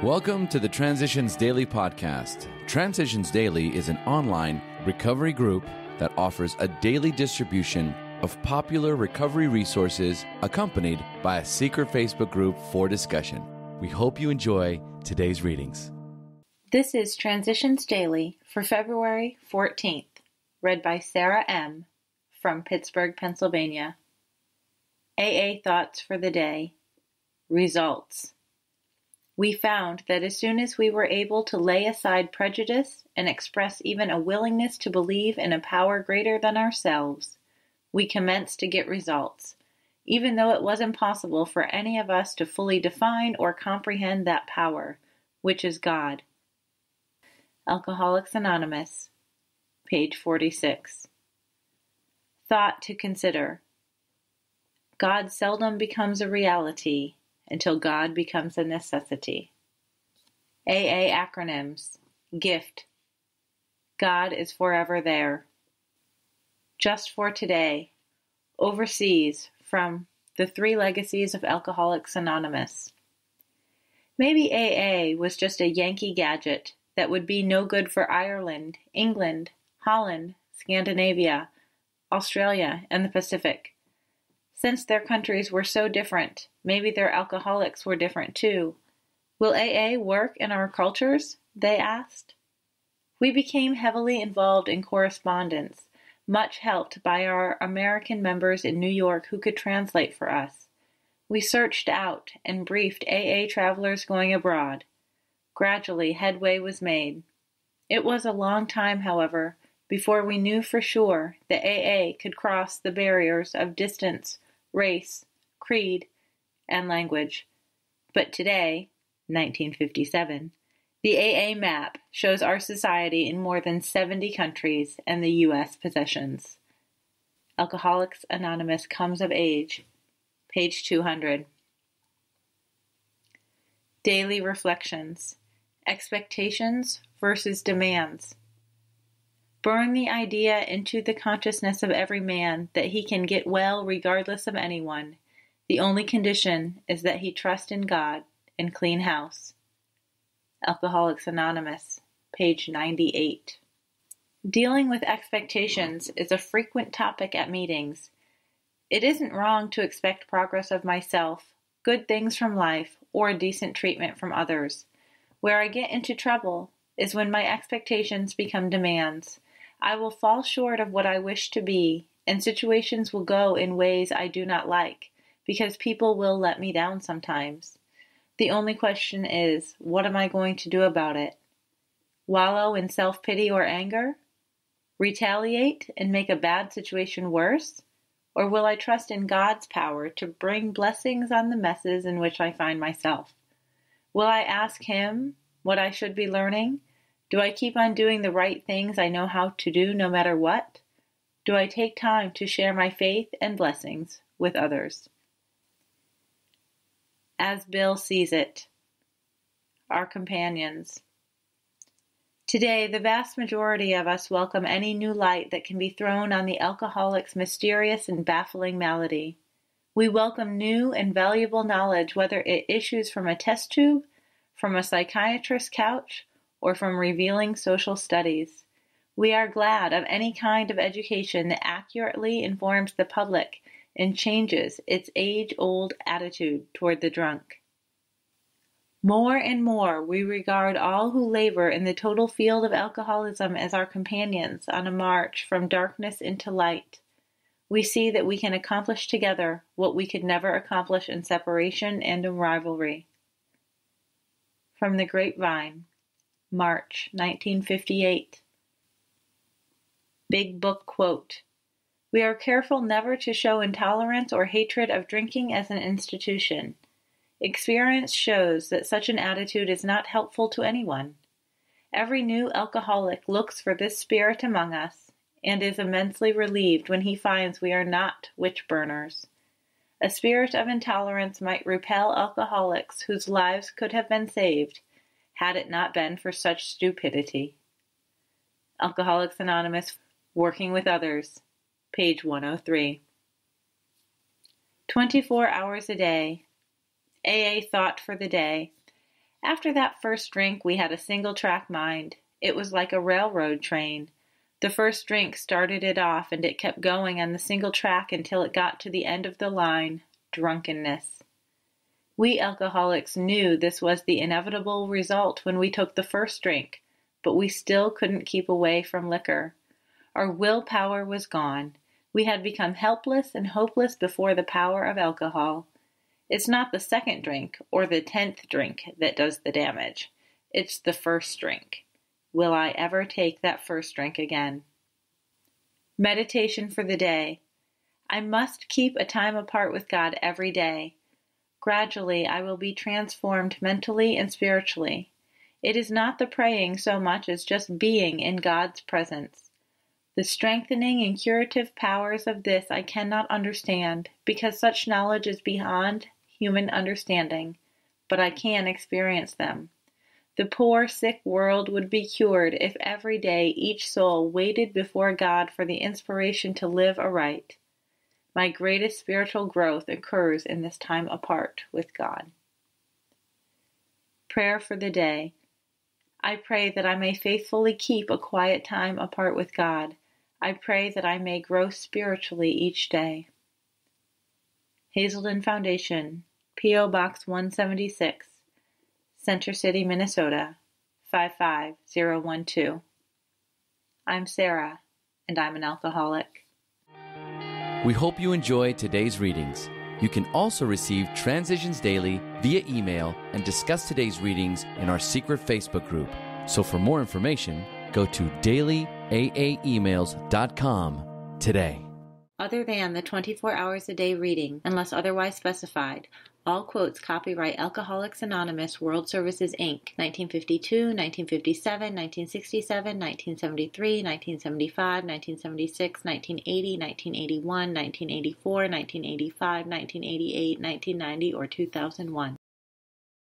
Welcome to the Transitions Daily podcast. Transitions Daily is an online recovery group that offers a daily distribution of popular recovery resources accompanied by a secret Facebook group for discussion. We hope you enjoy today's readings. This is Transitions Daily for February 14th, read by Sarah M. from Pittsburgh, Pennsylvania. AA Thoughts for the Day. Results. We found that as soon as we were able to lay aside prejudice and express even a willingness to believe in a power greater than ourselves, we commenced to get results, even though it was impossible for any of us to fully define or comprehend that power, which is God. Alcoholics Anonymous, page 46. Thought to consider. God seldom becomes a reality until God becomes a necessity. AA acronyms. GIFT. God is forever there. Just for today. Overseas from The Three Legacies of Alcoholics Anonymous. Maybe AA was just a Yankee gadget that would be no good for Ireland, England, Holland, Scandinavia, Australia, and the Pacific. Since their countries were so different, maybe their alcoholics were different too. Will AA work in our cultures? They asked. We became heavily involved in correspondence, much helped by our American members in New York who could translate for us. We searched out and briefed AA travelers going abroad. Gradually, headway was made. It was a long time, however, before we knew for sure that AA could cross the barriers of distance, race, creed, and language. But today, 1957, the AA map shows our society in more than 70 countries and the U.S. possessions. Alcoholics Anonymous Comes of Age, page 200. Daily Reflections. Expectations versus demands. Burn the idea into the consciousness of every man that he can get well regardless of anyone. The only condition is that he trust in God and clean house. Alcoholics Anonymous, page 98. Dealing with expectations is a frequent topic at meetings. It isn't wrong to expect progress of myself, good things from life, or decent treatment from others. Where I get into trouble is when my expectations become demands. I will fall short of what I wish to be, and situations will go in ways I do not like, because people will let me down sometimes. The only question is, what am I going to do about it? Wallow in self-pity or anger? Retaliate and make a bad situation worse? Or will I trust in God's power to bring blessings on the messes in which I find myself? Will I ask Him what I should be learning? Do I keep on doing the right things I know how to do no matter what? Do I take time to share my faith and blessings with others? As Bill Sees It. Our companions. Today, the vast majority of us welcome any new light that can be thrown on the alcoholic's mysterious and baffling malady. We welcome new and valuable knowledge, whether it issues from a test tube, from a psychiatrist's couch, or from revealing social studies. We are glad of any kind of education that accurately informs the public and changes its age-old attitude toward the drunk. More and more we regard all who labor in the total field of alcoholism as our companions on a march from darkness into light. We see that we can accomplish together what we could never accomplish in separation and in rivalry. From the Grapevine, March 1958. Big Book Quote. We are careful never to show intolerance or hatred of drinking as an institution. Experience shows that such an attitude is not helpful to anyone. Every new alcoholic looks for this spirit among us and is immensely relieved when he finds we are not witch burners. A spirit of intolerance might repel alcoholics whose lives could have been saved had it not been for such stupidity. Alcoholics Anonymous, Working with Others, page 103. 24 hours a day. AA Thought for the Day. After that first drink, we had a single-track mind. It was like a railroad train. The first drink started it off, and it kept going on the single track until it got to the end of the line, drunkenness. We alcoholics knew this was the inevitable result when we took the first drink, but we still couldn't keep away from liquor. Our willpower was gone. We had become helpless and hopeless before the power of alcohol. It's not the second drink or the 10th drink that does the damage. It's the first drink. Will I ever take that first drink again? Meditation for the day. I must keep a time apart with God every day. Gradually, I will be transformed mentally and spiritually. It is not the praying so much as just being in God's presence. The strengthening and curative powers of this I cannot understand, because such knowledge is beyond human understanding, but I can experience them. The poor, sick world would be cured if every day each soul waited before God for the inspiration to live aright. My greatest spiritual growth occurs in this time apart with God. Prayer for the day. I pray that I may faithfully keep a quiet time apart with God. I pray that I may grow spiritually each day. Hazelden Foundation, P.O. Box 176, Center City, Minnesota, 55012. I'm Sarah, and I'm an alcoholic. We hope you enjoyed today's readings. You can also receive Transitions Daily via email and discuss today's readings in our secret Facebook group. So for more information, go to dailyaaemails.com today. Other than the 24 hours a day reading, unless otherwise specified, all quotes copyright Alcoholics Anonymous World Services, Inc., 1952, 1957, 1967, 1973, 1975, 1976, 1980, 1981, 1984, 1985, 1988, 1990, or 2001.